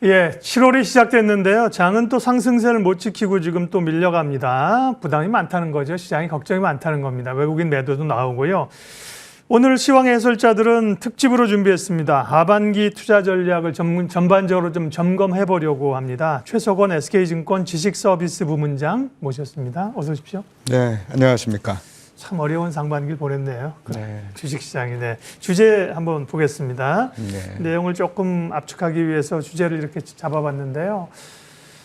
예, 7월이 시작됐는데요. 장은 또 상승세를 못 지키고 지금 또 밀려갑니다. 부담이 많다는 거죠. 시장이 걱정이 많다는 겁니다. 외국인 매도도 나오고요. 오늘 시황 해설자들은 특집으로 준비했습니다. 하반기 투자 전략을 전반적으로 좀 점검해 보려고 합니다. 최석원 SK증권 지식서비스 부문장 모셨습니다. 어서 오십시오. 네, 안녕하십니까. 참 어려운 상반기를 보냈네요. 네. 주식시장이. 네. 주제 한번 보겠습니다. 네. 내용을 조금 압축하기 위해서 주제를 이렇게 잡아봤는데요.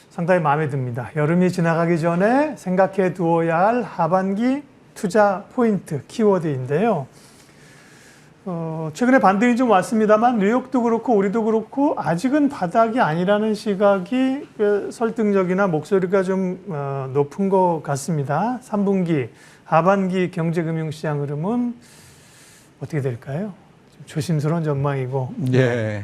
상당히 마음에 듭니다. 여름이 지나가기 전에 생각해 두어야 할 하반기 투자 포인트, 키워드인데요. 최근에 반등이 좀 왔습니다만 뉴욕도 그렇고 우리도 그렇고 아직은 바닥이 아니라는 시각이 설득력이나 목소리가 좀 높은 것 같습니다. 3분기 하반기 경제금융시장 흐름은 어떻게 될까요? 좀 조심스러운 전망이고. 예.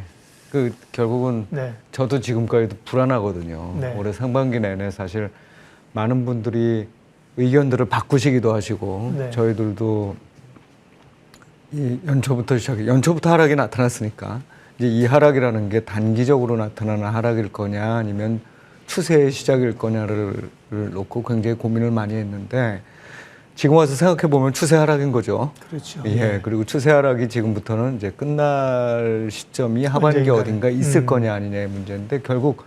결국은 네. 저도 지금까지도 불안하거든요. 네. 올해 상반기 내내 사실 많은 분들이 의견들을 바꾸시기도 하시고 네. 저희들도 이 연초부터 하락이 나타났으니까 이제 이 하락이라는 게 단기적으로 나타나는 하락일 거냐 아니면 추세의 시작일 거냐를 놓고 굉장히 고민을 많이 했는데 지금 와서 생각해 보면 추세 하락인 거죠. 그렇죠. 예, 그리고 추세 하락이 지금부터는 이제 끝날 시점이 하반기 어딘가 있을 거냐 아니냐의 문제인데 결국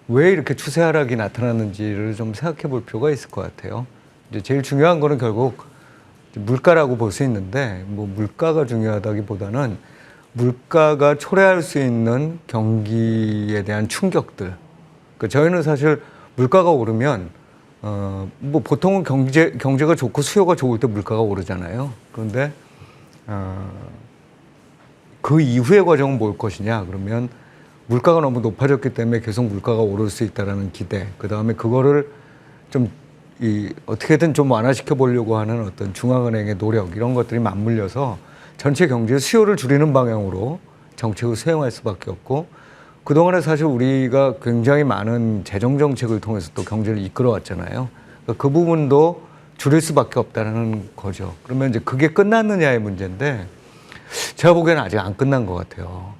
왜 이렇게 추세 하락이 나타났는지를 좀 생각해 볼 필요가 있을 것 같아요. 이제 제일 중요한 거는 결국 물가라고 볼 수 있는데 뭐 물가가 중요하다기보다는 물가가 초래할 수 있는 경기에 대한 충격들. 그러니까 저희는 사실 물가가 오르면 뭐 보통은 경제가 좋고 수요가 좋을 때 물가가 오르잖아요. 그런데 그 이후의 과정은 뭘 것이냐 그러면 물가가 너무 높아졌기 때문에 계속 물가가 오를 수 있다라는 기대, 그 다음에 그거를 좀 어떻게든 좀 완화시켜 보려고 하는 어떤 중앙은행의 노력, 이런 것들이 맞물려서 전체 경제 수요를 줄이는 방향으로 정책을 수행할 수밖에 없고, 그동안에 사실 우리가 굉장히 많은 재정 정책을 통해서 또 경제를 이끌어 왔잖아요. 그러니까 그 부분도 줄일 수밖에 없다는 거죠. 그러면 이제 그게 끝났느냐의 문제인데 제가 보기에는 아직 안 끝난 것 같아요.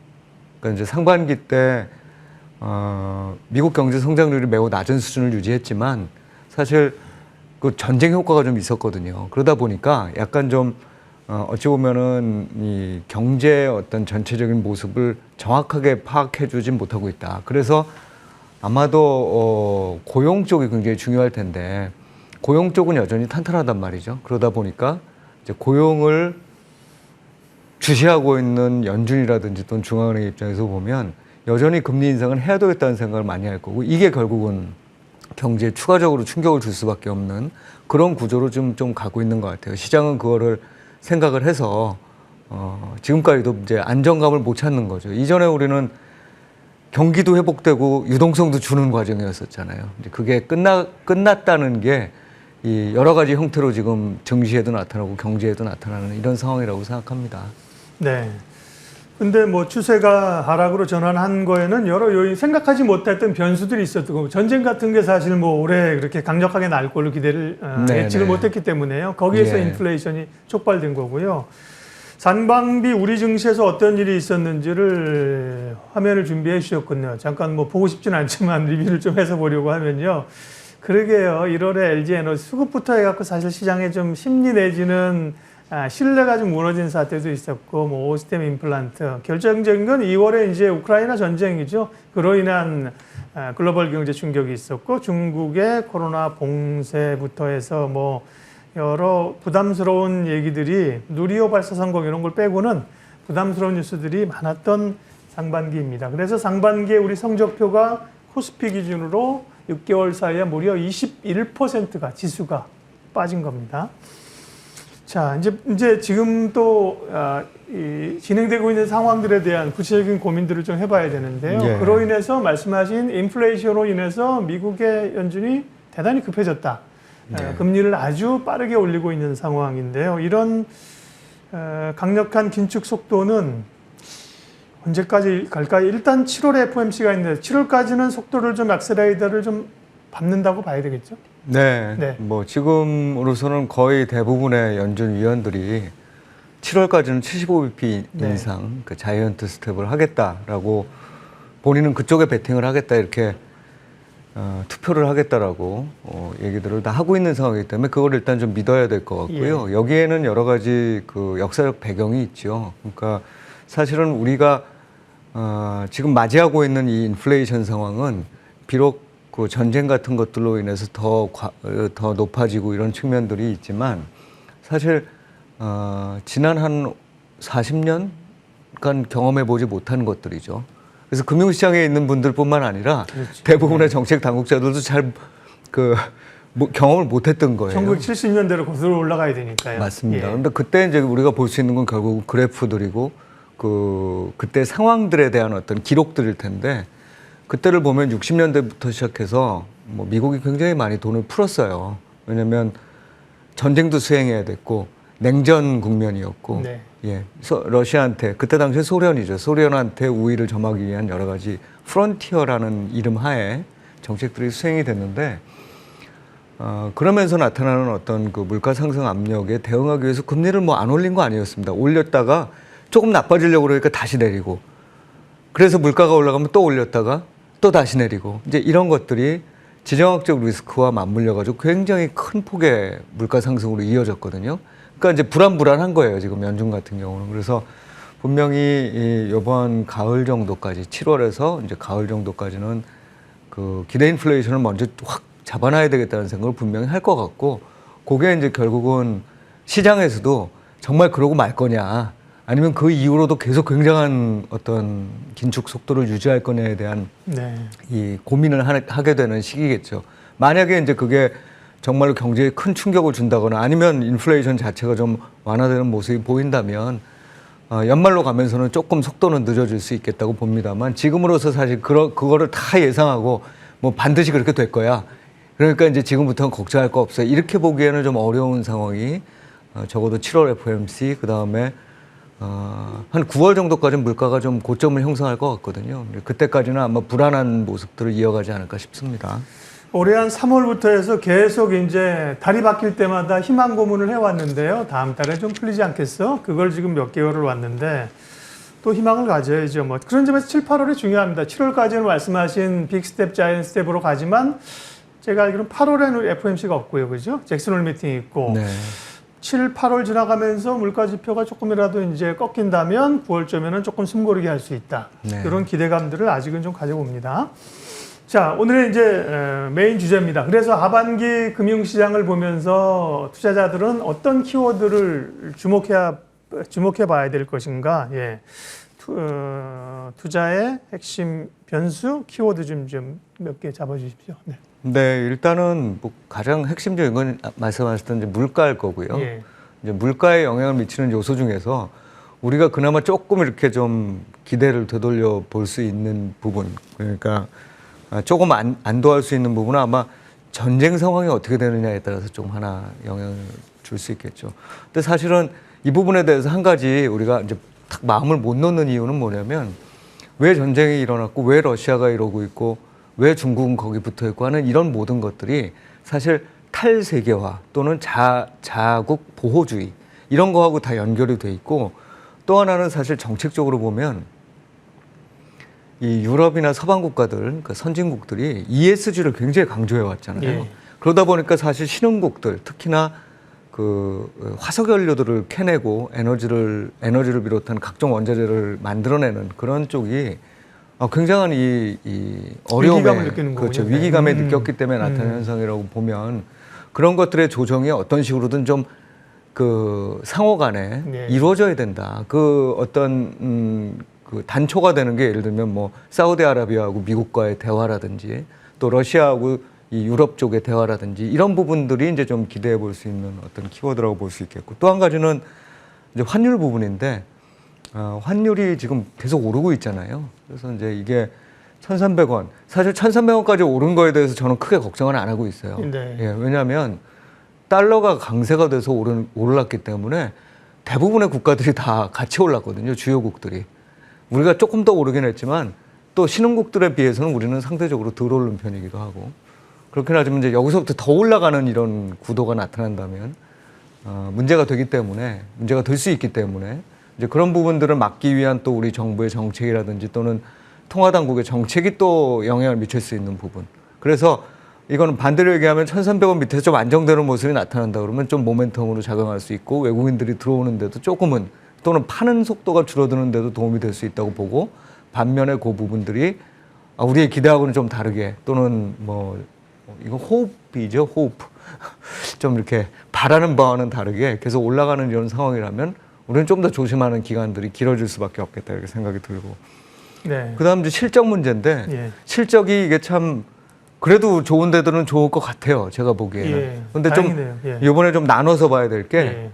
그러니까 이제 상반기 때 미국 경제 성장률이 매우 낮은 수준을 유지했지만 사실 그 전쟁 효과가 좀 있었거든요. 그러다 보니까 약간 좀 어찌 보면은 이 경제의 어떤 전체적인 모습을 정확하게 파악해 주진 못하고 있다. 그래서 아마도 고용 쪽이 굉장히 중요할 텐데 고용 쪽은 여전히 탄탄하단 말이죠. 그러다 보니까 이제 고용을 주시하고 있는 연준이라든지 또는 중앙은행 입장에서 보면 여전히 금리 인상을 해야 되겠다는 생각을 많이 할 거고, 이게 결국은 경제에 추가적으로 충격을 줄 수밖에 없는 그런 구조로 좀 가고 있는 것 같아요. 시장은 그거를 생각을 해서 지금까지도 이제 안정감을 못 찾는 거죠. 이전에 우리는 경기도 회복되고 유동성도 주는 과정이었었잖아요. 이제 그게 끝났다는 게 이 여러 가지 형태로 지금 증시에도 나타나고 경제에도 나타나는 이런 상황이라고 생각합니다. 네. 근데 뭐 추세가 하락으로 전환한 거에는 여러 요인, 생각하지 못했던 변수들이 있었던 거고, 전쟁 같은 게 사실 뭐 올해 그렇게 강력하게 날 걸로 기대를 예측을 못했기 때문에요. 거기에서 인플레이션이 촉발된 거고요. 상반기 우리 증시에서 어떤 일이 있었는지를 화면을 준비해 주셨군요. 잠깐 뭐 보고 싶진 않지만 리뷰를 좀 해서 보려고 하면요. 그러게요. 1월에 LG에너지 수급부터 해갖고 사실 시장에 좀 심리 내지는 신뢰가 좀 무너진 사태도 있었고, 뭐 오스템 임플란트, 결정적인 건 2월에 이제 우크라이나 전쟁이죠. 그로 인한 글로벌 경제 충격이 있었고, 중국의 코로나 봉쇄부터 해서 뭐 여러 부담스러운 얘기들이, 누리호 발사 성공 이런 걸 빼고는 부담스러운 뉴스들이 많았던 상반기입니다. 그래서 상반기에 우리 성적표가 코스피 기준으로 6개월 사이에 무려 21%가 지수가 빠진 겁니다. 자, 이제 지금 또 진행되고 있는 상황들에 대한 구체적인 고민들을 좀 해봐야 되는데요. 그로 인해서 말씀하신 인플레이션으로 인해서 미국의 연준이 대단히 급해졌다. 금리를 아주 빠르게 올리고 있는 상황인데요. 이런 강력한 긴축 속도는 언제까지 갈까요? 일단 7월에 FOMC가 있는데 7월까지는 속도를 좀 액셀레이터를 좀 밟는다고 봐야 되겠죠? 네. 뭐 지금으로서는 거의 대부분의 연준 위원들이 7월까지는 75bp 인상, 그 자이언트 스텝을 하겠다라고 본인은 그쪽에 베팅을 하겠다 이렇게 투표를 하겠다라고 얘기들을 다 하고 있는 상황이기 때문에 그걸 일단 좀 믿어야 될 것 같고요. 예. 여기에는 여러 가지 그 역사적 배경이 있죠. 그러니까 사실은 우리가 지금 맞이하고 있는 이 인플레이션 상황은 비록 그 전쟁 같은 것들로 인해서 더 높아지고 이런 측면들이 있지만 사실 지난 한 40년간 경험해 보지 못한 것들이죠. 그래서 금융시장에 있는 분들뿐만 아니라 그렇죠. 대부분의 정책 당국자들도 잘 경험을 못했던 거예요. 1970년대로 거슬러 올라가야 되니까요. 맞습니다. 예. 그런데 그때 이제 우리가 볼 수 있는 건 결국 그래프들이고 그때 상황들에 대한 어떤 기록들일 텐데 그때를 보면 60년대부터 시작해서 뭐 미국이 굉장히 많이 돈을 풀었어요. 왜냐하면 전쟁도 수행해야 됐고 냉전 국면이었고 네. 예, 러시아한테 그때 당시에 소련이죠. 소련한테 우위를 점하기 위한 여러 가지 프론티어라는 이름 하에 정책들이 수행이 됐는데 그러면서 나타나는 어떤 그 물가 상승 압력에 대응하기 위해서 금리를 뭐 안 올린 거 아니었습니다. 올렸다가 조금 나빠지려고 그러니까 다시 내리고 그래서 물가가 올라가면 또 올렸다가 또 다시 내리고 이제 이런 것들이 지정학적 리스크와 맞물려 가지고 굉장히 큰 폭의 물가 상승으로 이어졌거든요. 그러니까 이제 불안한 거예요, 지금 연준 같은 경우는. 그래서 분명히 이번 가을 정도까지 7월에서 이제 가을 정도까지는 그 기대 인플레이션을 먼저 확 잡아놔야 되겠다는 생각을 분명히 할 것 같고 그게 이제 결국은 시장에서도 정말 그러고 말 거냐 아니면 그 이후로도 계속 굉장한 어떤 긴축 속도를 유지할 거냐에 대한 네. 이 고민을 하게 되는 시기겠죠. 만약에 이제 그게 정말로 경제에 큰 충격을 준다거나 아니면 인플레이션 자체가 좀 완화되는 모습이 보인다면 연말로 가면서는 조금 속도는 늦어질 수 있겠다고 봅니다만 지금으로서 사실 그거를 다 예상하고 뭐 반드시 그렇게 될 거야. 그러니까 이제 지금부터는 걱정할 거 없어요. 이렇게 보기에는 좀 어려운 상황이 적어도 7월 FOMC 그다음에 한 9월 정도까지는 물가가 좀 고점을 형성할 것 같거든요. 그때까지는 아마 불안한 모습들을 이어가지 않을까 싶습니다. 올해 한 3월부터 해서 계속 이제 달이 바뀔 때마다 희망 고문을 해왔는데요. 다음 달에 좀 풀리지 않겠어? 그걸 지금 몇 개월을 왔는데 또 희망을 가져야죠. 뭐 그런 점에서 7, 8월이 중요합니다. 7월까지는 말씀하신 빅스텝, 자이언트 스텝으로 가지만 제가 알기로는 8월에는 FOMC가 없고요. 그죠? 잭슨홀 미팅이 있고. 네. 7, 8월 지나가면서 물가 지표가 조금이라도 이제 꺾인다면 9월쯤에는 조금 숨고르게 할 수 있다. 네. 이런 기대감들을 아직은 좀 가져봅니다. 자, 오늘의 이제 메인 주제입니다. 그래서 하반기 금융시장을 보면서 투자자들은 어떤 키워드를 주목해 봐야 될 것인가? 예. 투자의 핵심 변수 키워드 좀 몇 개 잡아주십시오. 네. 네, 일단은 뭐 가장 핵심적인 건 말씀하셨던 이제 물가일 거고요. 예. 이제 물가에 영향을 미치는 요소 중에서 우리가 그나마 조금 이렇게 좀 기대를 되돌려 볼 수 있는 부분, 그러니까 조금 안도할 수 있는 부분은 아마 전쟁 상황이 어떻게 되느냐에 따라서 좀 하나 영향을 줄 수 있겠죠. 근데 사실은 이 부분에 대해서 한 가지 우리가 이제 딱 마음을 못 놓는 이유는 뭐냐면 왜 전쟁이 일어났고 왜 러시아가 이러고 있고 왜 중국은 거기 붙어 있고 하는 이런 모든 것들이 사실 탈세계화 또는 자국 보호주의 이런 거하고 다 연결이 돼 있고 또 하나는 사실 정책적으로 보면 이 유럽이나 서방 국가들, 그러니까 선진국들이 ESG를 굉장히 강조해 왔잖아요. 예. 그러다 보니까 사실 신흥국들, 특히나 그 화석 연료들을 캐내고 에너지를 비롯한 각종 원자재를 만들어내는 그런 쪽이 굉장한 이 어려움에 위기감을 느끼는 거군요. 그렇죠. 위기감에 느꼈기 때문에 나타나는 현상이라고 보면 그런 것들의 조정이 어떤 식으로든 좀 그 상호 간에 네. 이루어져야 된다. 그 어떤 그 단초가 되는 게 예를 들면 뭐 사우디아라비아하고 미국과의 대화라든지 또 러시아하고 이 유럽 쪽의 대화라든지 이런 부분들이 이제 좀 기대해 볼 수 있는 어떤 키워드라고 볼 수 있겠고 또 한 가지는 이제 환율 부분인데 환율이 지금 계속 오르고 있잖아요. 그래서 이제 이게 1,300원 사실 1,300원까지 오른 거에 대해서 저는 크게 걱정은 안 하고 있어요. 네. 예, 왜냐하면 달러가 강세가 돼서 올랐기 때문에 대부분의 국가들이 다 같이 올랐거든요. 주요국들이. 우리가 조금 더 오르긴 했지만 또 신흥국들에 비해서는 우리는 상대적으로 덜 오른 편이기도 하고 그렇긴 하지만 이제 여기서부터 더 올라가는 이런 구도가 나타난다면 문제가 될 수 있기 때문에 이제 그런 부분들을 막기 위한 또 우리 정부의 정책이라든지 또는 통화당국의 정책이 또 영향을 미칠 수 있는 부분. 그래서 이거는 반대로 얘기하면 1,300원 밑에서 좀 안정되는 모습이 나타난다 그러면 좀 모멘텀으로 작용할 수 있고 외국인들이 들어오는데도 조금은 또는 파는 속도가 줄어드는데도 도움이 될 수 있다고 보고 반면에 그 부분들이 우리의 기대하고는 좀 다르게 또는 뭐 이거 호흡이죠, 호흡. 좀 이렇게 바라는 바와는 다르게 계속 올라가는 이런 상황이라면 우리는 좀 더 조심하는 기간들이 길어질 수밖에 없겠다 이렇게 생각이 들고. 네. 그다음 이제 실적 문제인데 예. 실적이 이게 참 그래도 좋은 데들은 좋을 것 같아요. 제가 보기에는. 예. 근데 다행이네요. 좀 예. 이번에 좀 나눠서 봐야 될 게 예.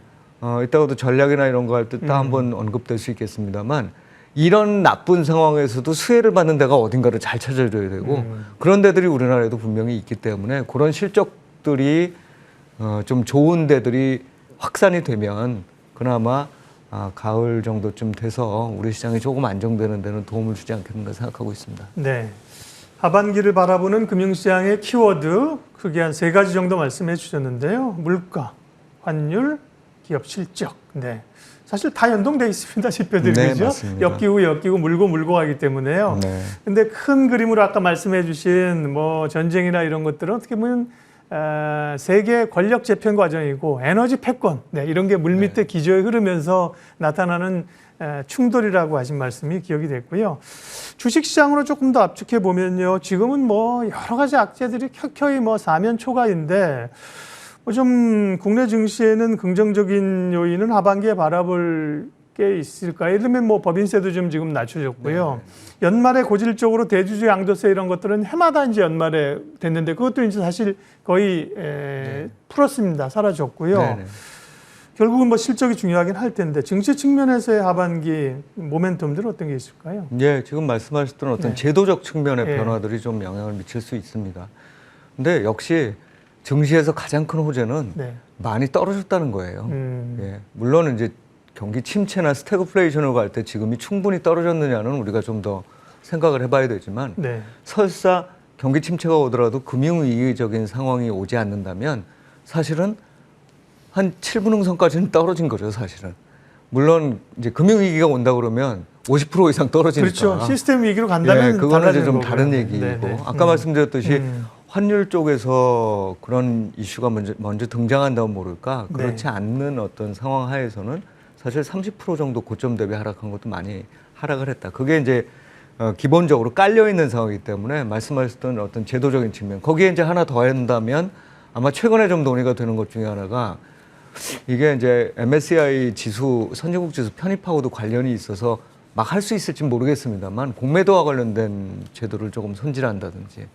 이따가도 전략이나 이런 거 할 때 딱 한번 언급될 수 있겠습니다만 이런 나쁜 상황에서도 수혜를 받는 데가 어딘가를 잘 찾아줘야 되고 그런 데들이 우리나라에도 분명히 있기 때문에 그런 실적들이 좀 좋은 데들이 확산이 되면 그나마 가을 정도쯤 돼서 우리 시장이 조금 안정되는 데는 도움을 주지 않겠는가 생각하고 있습니다. 네. 하반기를 바라보는 금융시장의 키워드 크게 한 3가지 정도 말씀해 주셨는데요. 물가, 환율, 기업 실적. 네. 사실 다 연동돼 있습니다. 지표들이. 네, 그죠? 맞습니다. 엮이고 물고 가기 때문에요. 네. 근데 큰 그림으로 아까 말씀해 주신 뭐 전쟁이나 이런 것들은 어떻게 보면 세계 권력 재편 과정이고 에너지 패권 이런 게 물밑에 기조에 흐르면서 나타나는 충돌이라고 하신 말씀이 기억이 됐고요. 주식시장으로 조금 더 압축해 보면요. 지금은 뭐 여러 가지 악재들이 켜켜이 뭐 사면초가인데 좀 국내 증시에는 긍정적인 요인은 하반기에 바라볼 게 있을까요? 예를 들면 뭐 법인세도 좀 지금 낮춰졌고요. 연말에 고질적으로 대주주 양도세 이런 것들은 해마다 이제 연말에 됐는데 그것도 이제 사실 거의 풀었습니다. 사라졌고요. 네네. 결국은 뭐 실적이 중요하긴 할 텐데 증시 측면에서의 하반기 모멘텀들은 어떤 게 있을까요? 예, 지금 말씀하셨던 어떤 제도적 측면의 변화들이 좀 영향을 미칠 수 있습니다. 근데 역시 증시에서 가장 큰 호재는 많이 떨어졌다는 거예요. 예, 물론 이제 경기 침체나 스태그플레이션으로 갈 때 지금이 충분히 떨어졌느냐는 우리가 좀 더 생각을 해봐야 되지만 설사 경기 침체가 오더라도 금융위기적인 상황이 오지 않는다면 사실은 한 7분응선까지는 떨어진 거죠, 사실은. 물론 이제 금융위기가 온다 그러면 50% 이상 떨어지니까. 그렇죠. 시스템 위기로 간다면 그거는 이제 좀 거고요. 다른 얘기고. 아까 말씀드렸듯이 환율 쪽에서 그런 이슈가 먼저 등장한다면 모를까. 그렇지 않는 어떤 상황 하에서는 사실 30% 정도 고점 대비 하락한 것도 많이 하락을 했다. 그게 이제 기본적으로 깔려 있는 상황이기 때문에 말씀하셨던 어떤 제도적인 측면 거기에 이제 하나 더 한다면 아마 최근에 좀 논의가 되는 것 중에 하나가 이게 이제 MSCI 지수 선진국 지수 편입하고도 관련이 있어서 막 할 수 있을지 모르겠습니다만 공매도와 관련된 제도를 조금 손질한다든지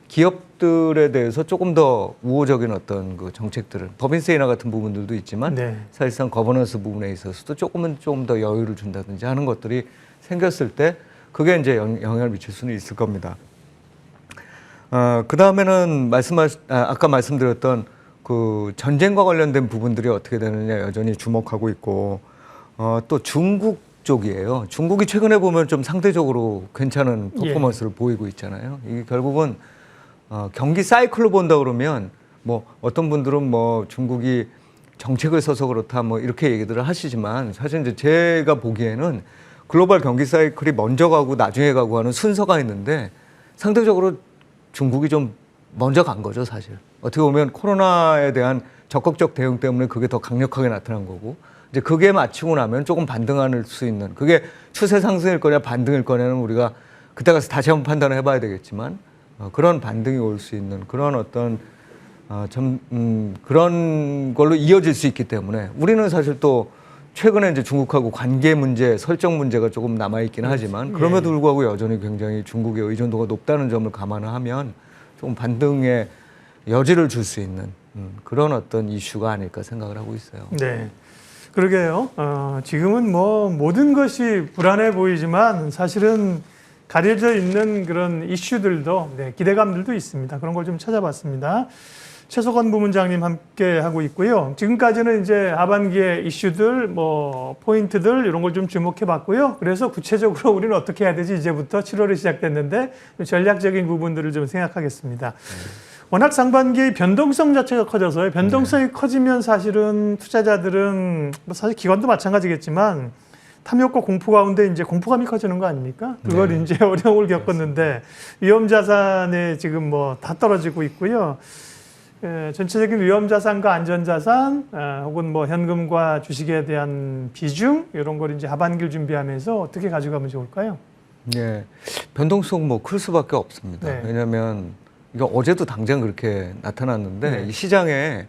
기업들에 대해서 조금 더 우호적인 어떤 그 정책들을 법인세 인하 같은 부분들도 있지만 사실상 거버넌스 부분에 있어서도 조금은 좀 더 여유를 준다든지 하는 것들이 생겼을 때 그게 이제 영향을 미칠 수는 있을 겁니다. 그 다음에는 아까 말씀드렸던 그 전쟁과 관련된 부분들이 어떻게 되느냐 여전히 주목하고 있고 또 중국 쪽이에요. 중국이 최근에 보면 좀 상대적으로 괜찮은 퍼포먼스를 보이고 있잖아요. 이게 결국은 경기 사이클로 본다 그러면 뭐 어떤 분들은 뭐 중국이 정책을 써서 그렇다 뭐 이렇게 얘기들을 하시지만 사실 이제 제가 보기에는 글로벌 경기 사이클이 먼저 가고 나중에 가고 하는 순서가 있는데 상대적으로 중국이 좀 먼저 간 거죠, 사실. 어떻게 보면 코로나에 대한 적극적 대응 때문에 그게 더 강력하게 나타난 거고 이제 그게 맞추고 나면 조금 반등할 수 있는 그게 추세 상승일 거냐 반등일 거냐는 우리가 그때 가서 다시 한번 판단을 해봐야 되겠지만 그런 반등이 올 수 있는 그런 어떤 그런 걸로 이어질 수 있기 때문에 우리는 사실 또 최근에 이제 중국하고 관계 문제, 설정 문제가 조금 남아있긴 하지만 그럼에도 불구하고 여전히 굉장히 중국의 의존도가 높다는 점을 감안하면 조금 반등의 여지를 줄 수 있는 그런 어떤 이슈가 아닐까 생각을 하고 있어요. 네. 그러게요. 지금은 뭐 모든 것이 불안해 보이지만 사실은 가려져 있는 그런 이슈들도 기대감들도 있습니다. 그런 걸 좀 찾아봤습니다. 최석원 부문장님 함께 하고 있고요. 지금까지는 이제 하반기의 이슈들, 뭐 포인트들 이런 걸 좀 주목해 봤고요. 그래서 구체적으로 우리는 어떻게 해야 되지 이제부터 7월이 시작됐는데 전략적인 부분들을 좀 생각하겠습니다. 워낙 상반기 변동성 자체가 커져서요. 변동성이 커지면 사실은 투자자들은 뭐 사실 기관도 마찬가지겠지만 탐욕과 공포 가운데 이제 공포감이 커지는 거 아닙니까? 그걸 네. 이제 어려움을 겪었는데 위험 자산에 지금 뭐 다 떨어지고 있고요. 전체적인 위험 자산과 안전 자산, 혹은 뭐 현금과 주식에 대한 비중 이런 걸 이제 하반기를 준비하면서 어떻게 가져가면 좋을까요? 네, 변동성 뭐 클 수밖에 없습니다. 네. 왜냐하면 이거 어제도 당장 그렇게 나타났는데 네. 이 시장에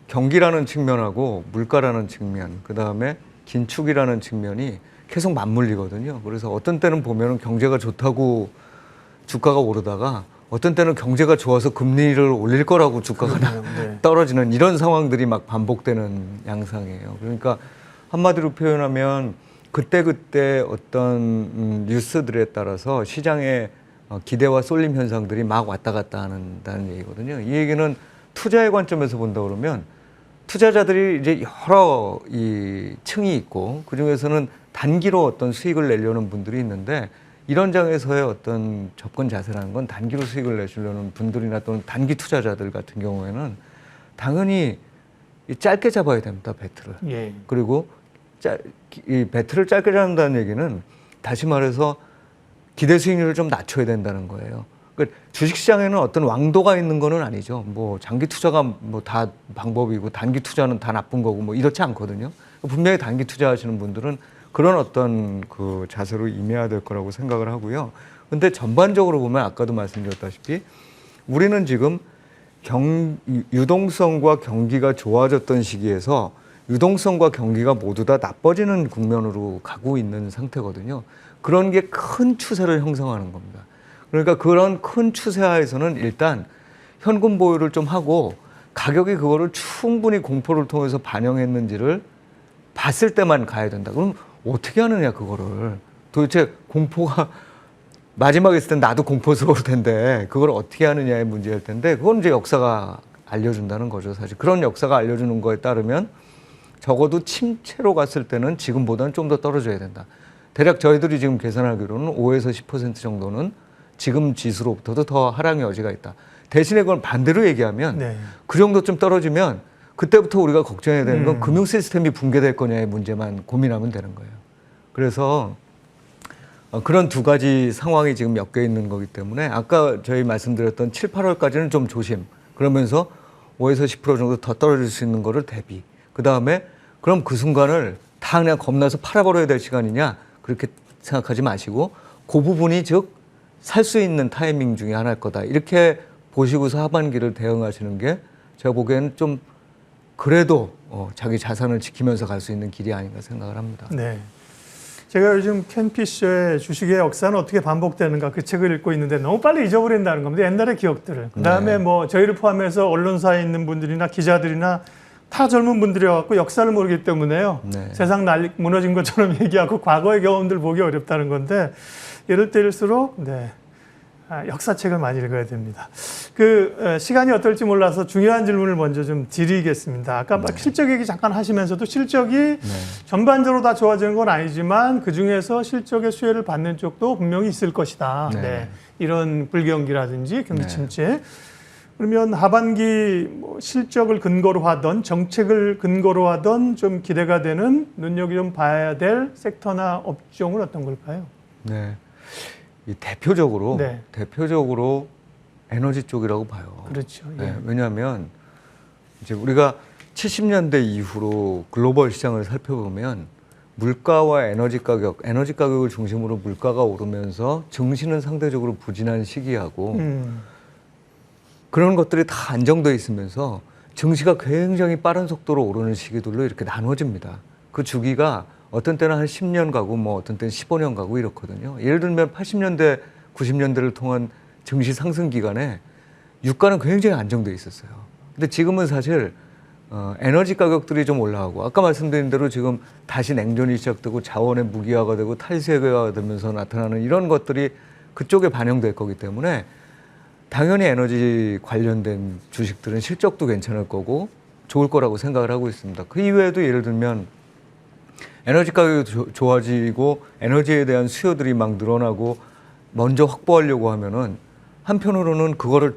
경기라는 측면하고 물가라는 측면, 그 다음에 긴축이라는 측면이 계속 맞물리거든요. 그래서 어떤 때는 보면은 경제가 좋다고 주가가 오르다가 어떤 때는 경제가 좋아서 금리를 올릴 거라고 주가가 네. 떨어지는 이런 상황들이 막 반복되는 양상이에요. 그러니까 한마디로 표현하면 그때그때 어떤 뉴스들에 따라서 시장의 기대와 쏠림 현상들이 막 왔다 갔다 한다는 얘기거든요. 이 얘기는 투자의 관점에서 본다 그러면 투자자들이 이제 여러 이 층이 있고 그 중에서는 단기로 어떤 수익을 내려는 분들이 있는데 이런 장에서의 어떤 접근 자세라는 건 단기로 수익을 내주려는 분들이나 또는 단기 투자자들 같은 경우에는 당연히 짧게 잡아야 됩니다, 배트를. 예. 그리고 이 배트를 짧게 잡는다는 얘기는 다시 말해서 기대 수익률을 좀 낮춰야 된다는 거예요. 그러니까 주식시장에는 어떤 왕도가 있는 거는 아니죠. 뭐 장기 투자가 뭐 다 방법이고 단기 투자는 다 나쁜 거고 뭐 이렇지 않거든요. 분명히 단기 투자하시는 분들은 그런 어떤 그 자세로 임해야 될 거라고 생각을 하고요. 근데 전반적으로 보면 아까도 말씀드렸다시피 우리는 지금 유동성과 경기가 좋아졌던 시기에서 유동성과 경기가 모두 다 나빠지는 국면으로 가고 있는 상태거든요. 그런 게 큰 추세를 형성하는 겁니다. 그러니까 그런 큰 추세하에서는 일단 현금 보유를 좀 하고 가격이 그거를 충분히 공포를 통해서 반영했는지를 봤을 때만 가야 된다. 그럼 어떻게 하느냐 그거를. 도대체 공포가 마지막에 있을 땐 나도 공포스러울 텐데 그걸 어떻게 하느냐의 문제일 텐데 그건 이제 역사가 알려준다는 거죠. 사실 그런 역사가 알려주는 거에 따르면 적어도 침체로 갔을 때는 지금보다는 좀 더 떨어져야 된다. 대략 저희들이 지금 계산하기로는 5에서 10% 정도는 지금 지수로부터도 더 하락의 여지가 있다. 대신에 그건 반대로 얘기하면 네. 그 정도쯤 떨어지면 그때부터 우리가 걱정해야 되는 건 금융 시스템이 붕괴될 거냐의 문제만 고민하면 되는 거예요. 그래서 그런 두 가지 상황이 지금 엮여 있는 거기 때문에 아까 저희 말씀드렸던 7, 8월까지는 좀 조심. 그러면서 5에서 10% 정도 더 떨어질 수 있는 거를 대비. 그다음에 그럼 그 순간을 다 그냥 겁나서 팔아버려야 될 시간이냐 그렇게 생각하지 마시고 그 부분이 즉 살 수 있는 타이밍 중에 하나일 거다. 이렇게 보시고서 하반기를 대응하시는 게 제가 보기에는 좀 그래도 자기 자산을 지키면서 갈 수 있는 길이 아닌가 생각을 합니다. 네. 제가 요즘 켄 피셔의 주식의 역사는 어떻게 반복되는가 그 책을 읽고 있는데 너무 빨리 잊어버린다는 겁니다. 옛날의 기억들을. 그다음에 뭐 저희를 포함해서 언론사에 있는 분들이나 기자들이나 다 젊은 분들이어갖고 역사를 모르기 때문에요. 네. 세상 무너진 것처럼 얘기하고 과거의 경험들 보기 어렵다는 건데 이럴 때일수록 역사책을 많이 읽어야 됩니다. 시간이 어떨지 몰라서 중요한 질문을 먼저 좀 드리겠습니다. 아까 막 실적 얘기 잠깐 하시면서도 실적이 전반적으로 다 좋아지는 건 아니지만 그 중에서 실적의 수혜를 받는 쪽도 분명히 있을 것이다. 네. 이런 불경기라든지 경기 침체. 그러면 하반기 뭐 실적을 근거로 하던 정책을 근거로 하던 좀 기대가 되는 눈여겨 좀 봐야 될 섹터나 업종은 어떤 걸까요? 네. 이 대표적으로 에너지 쪽이라고 봐요. 그렇죠. 예. 네, 왜냐하면 이제 우리가 70년대 이후로 글로벌 시장을 살펴보면 물가와 에너지 가격을 중심으로 물가가 오르면서 증시는 상대적으로 부진한 시기하고 그런 것들이 다 안정돼 있으면서 증시가 굉장히 빠른 속도로 오르는 시기들로 이렇게 나눠집니다. 그 주기가 어떤 때는 한 10년 가고 뭐 어떤 때는 15년 가고 이렇거든요. 예를 들면 80년대, 90년대를 통한 증시 상승 기간에 유가는 굉장히 안정돼 있었어요. 근데 지금은 사실 에너지 가격들이 좀 올라가고 아까 말씀드린 대로 지금 다시 냉전이 시작되고 자원의 무기화가 되고 탈세계화가 되면서 나타나는 이런 것들이 그쪽에 반영될 거기 때문에 당연히 에너지 관련된 주식들은 실적도 괜찮을 거고 좋을 거라고 생각을 하고 있습니다. 그 이외에도 예를 들면 에너지 가격이 좋아지고 에너지에 대한 수요들이 막 늘어나고 먼저 확보하려고 하면은 한편으로는 그거를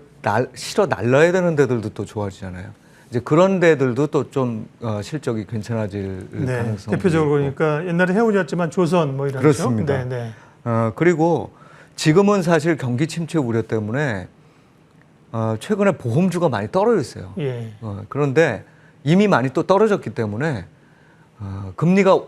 실어 날라야 되는 데들도 또 좋아지잖아요. 이제 그런 데들도 또 좀 실적이 괜찮아질 네. 가능성이 대표적으로 있고. 그러니까 옛날에 해운이었지만 조선 뭐 이런 그렇습니다. 네, 네. 그리고 지금은 사실 경기 침체 우려 때문에 최근에 보험주가 많이 떨어져 있어요. 예. 그런데 이미 많이 또 떨어졌기 때문에 금리가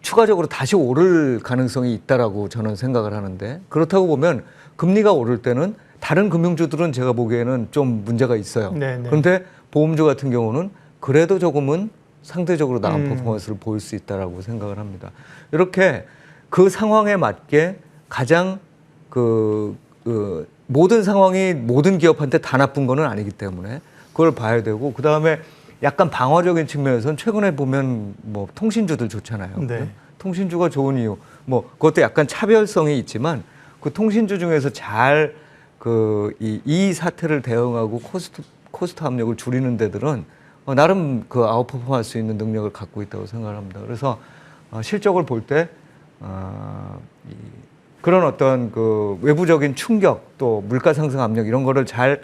추가적으로 다시 오를 가능성이 있다라고 저는 생각을 하는데, 그렇다고 보면 금리가 오를 때는 다른 금융주들은 제가 보기에는 좀 문제가 있어요. 네네. 그런데 보험주 같은 경우는 그래도 조금은 상대적으로 나은 퍼포먼스를 보일 수 있다라고 생각을 합니다. 이렇게 그 상황에 맞게 가장 모든 상황이 모든 기업한테 다 나쁜 거는 아니기 때문에 그걸 봐야 되고, 그 다음에 약간 방어적인 측면에서는 최근에 보면 뭐 통신주들 좋잖아요. 네. 통신주가 좋은 이유, 뭐 그것도 약간 차별성이 있지만 그 통신주 중에서 잘 이 사태를 대응하고 코스트 압력을 줄이는 데들은 나름 그 아웃퍼폼할 수 있는 능력을 갖고 있다고 생각을 합니다. 그래서 실적을 볼 때 그런 어떤 그 외부적인 충격, 또 물가 상승 압력 이런 거를 잘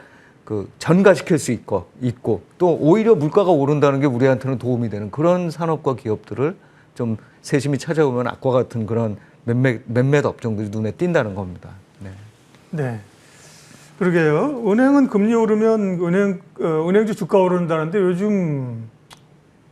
전가시킬 수 있고 또 오히려 물가가 오른다는 게 우리한테는 도움이 되는 그런 산업과 기업들을 좀 세심히 찾아보면 아까 같은 그런 몇몇 업종들이 눈에 띈다는 겁니다. 네. 네. 그러게요. 은행은 금리 오르면 은행주 주가 오른다는데 요즘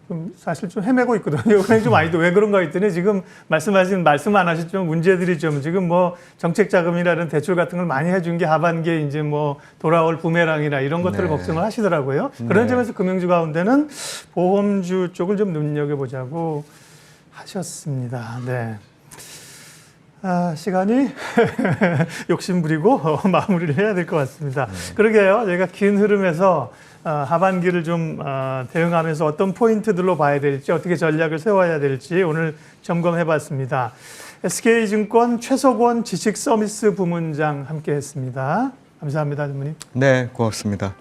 좀 사실 좀 헤매고 있거든요. 은행 좀 아니도 왜 그런가 했더니 지금 말씀 안 하셨지만 문제들이 좀 지금 뭐 정책 자금이라는 대출 같은 걸 많이 해준 게 하반기에 이제 뭐 돌아올 부메랑이나 이런 것들을 네. 걱정을 하시더라고요. 네. 그런 점에서 금융주 가운데는 보험주 쪽을 좀 눈여겨보자고 하셨습니다. 네. 시간이 욕심부리고 마무리를 해야 될 것 같습니다. 그러게요. 저희가 긴 흐름에서 하반기를 좀 대응하면서 어떤 포인트들로 봐야 될지, 어떻게 전략을 세워야 될지 오늘 점검해봤습니다. SK증권 최석원 지식서비스 부문장 함께했습니다. 감사합니다, 전무님. 네, 고맙습니다.